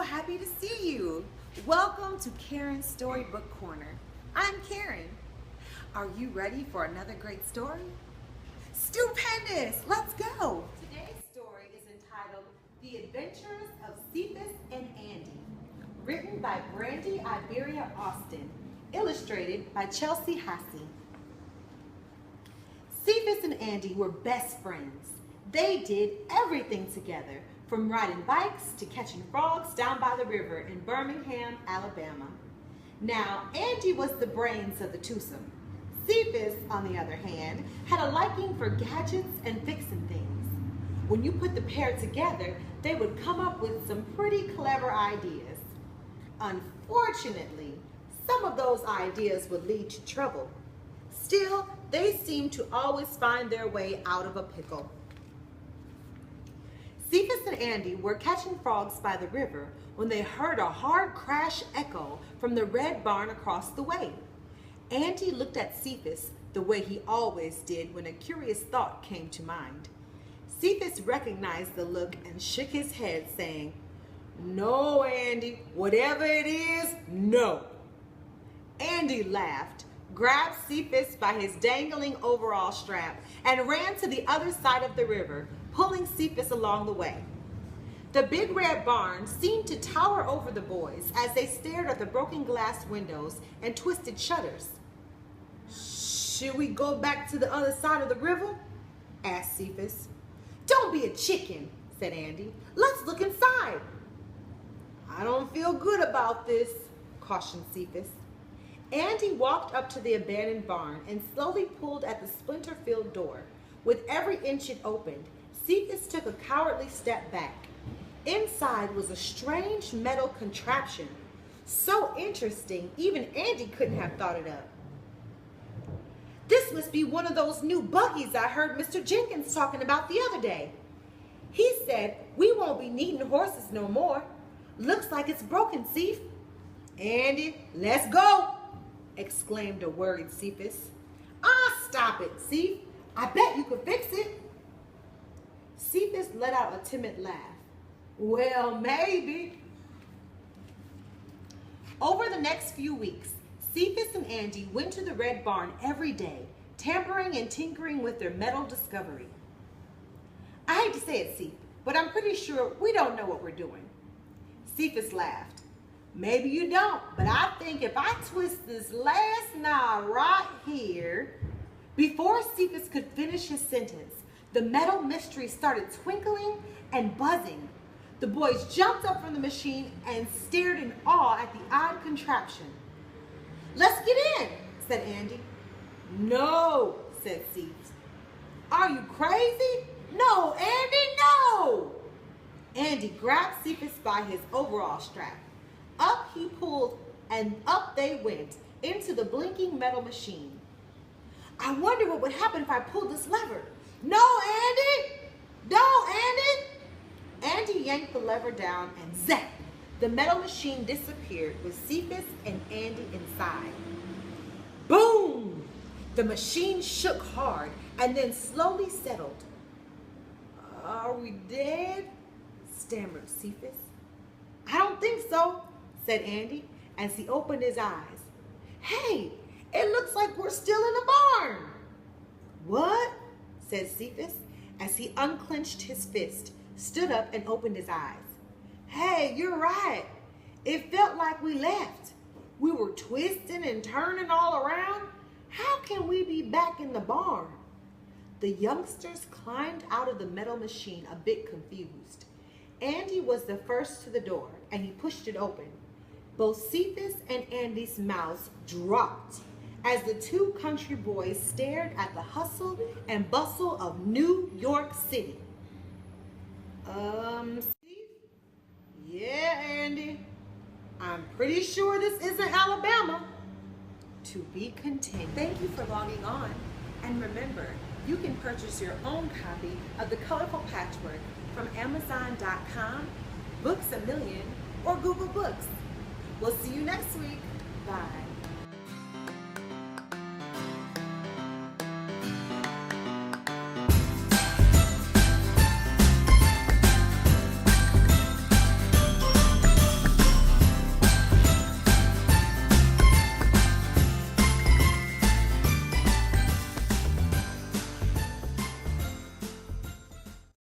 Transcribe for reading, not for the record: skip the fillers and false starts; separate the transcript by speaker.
Speaker 1: happy to see you. Welcome to Karen's Storybook Corner. I'm Karen. Are you ready for another great story? Stupendous! Let's go! Today's story is entitled The Adventures of Cephus and Andy, written by Brandy Iberia Austin, illustrated by Chelsea Hassey. Cephus and Andy were best friends. They did everything together, from riding bikes to catching frogs down by the river in Birmingham, Alabama. Now, Andy was the brains of the twosome. Cephus, on the other hand, had a liking for gadgets and fixing things. When you put the pair together, they would come up with some pretty clever ideas. Unfortunately, some of those ideas would lead to trouble. Still, they seemed to always find their way out of a pickle. Cephus and Andy were catching frogs by the river when they heard a hard crash echo from the red barn across the way. Andy looked at Cephus the way he always did when a curious thought came to mind. Cephus recognized the look and shook his head, saying, "No, Andy, whatever it is, no." Andy laughed, grabbed Cephus by his dangling overall strap, and ran to the other side of the river, pulling Cephus along the way. The big red barn seemed to tower over the boys as they stared at the broken glass windows and twisted shutters. "Should we go back to the other side of the river?" asked Cephus. "Don't be a chicken," said Andy. "Let's look inside." "I don't feel good about this," cautioned Cephus. Andy walked up to the abandoned barn and slowly pulled at the splinter-filled door. With every inch it opened, Cephus took a cowardly step back. Inside was a strange metal contraption, so interesting even Andy couldn't have thought it up. "This must be one of those new buggies I heard Mr. Jenkins talking about the other day. He said we won't be needing horses no more. Looks like it's broken, Ceph." "Andy, let's go!" exclaimed a worried Cephus. Stop it, Ceph. I bet you could fix it." Cephus let out a timid laugh. "Well, maybe." Over the next few weeks, Cephus and Andy went to the red barn every day, tampering and tinkering with their metal discovery. "I hate to say it, Ceph, but I'm pretty sure we don't know what we're doing." Cephus laughed. "Maybe you don't, but I think if I twist this last knob right here..." Before Cephus could finish his sentence, the metal mystery started twinkling and buzzing. The boys jumped up from the machine and stared in awe at the odd contraption. "Let's get in," said Andy. "No," said Ceph. "Are you crazy? No, Andy, no!" Andy grabbed Cephus by his overall strap. Up he pulled, and up they went into the blinking metal machine. "I wonder what would happen if I pulled this lever." "No, Andy! Don't, Andy!" Andy yanked the lever down, and zap! The metal machine disappeared with Cephus and Andy inside. Boom! The machine shook hard and then slowly settled. "Are we dead?" stammered Cephus. "I don't think so," said Andy as he opened his eyes. "Hey, it looks like we're still in the barn." "What?" said Cephus as he unclenched his fist, stood up, and opened his eyes. "Hey, you're right. It felt like we left. We were twisting and turning all around. How can we be back in the barn?" The youngsters climbed out of the metal machine a bit confused. Andy was the first to the door, and he pushed it open. Both Cephus and Andy's mouths dropped as the two country boys stared at the hustle and bustle of New York City. Ceph? Yeah, Andy. I'm pretty sure this isn't Alabama." To be continued. Thank you for logging on. And remember, you can purchase your own copy of The Colorful Patchwork from Amazon.com, Books A Million, or Google Books. We'll see you next week. Bye.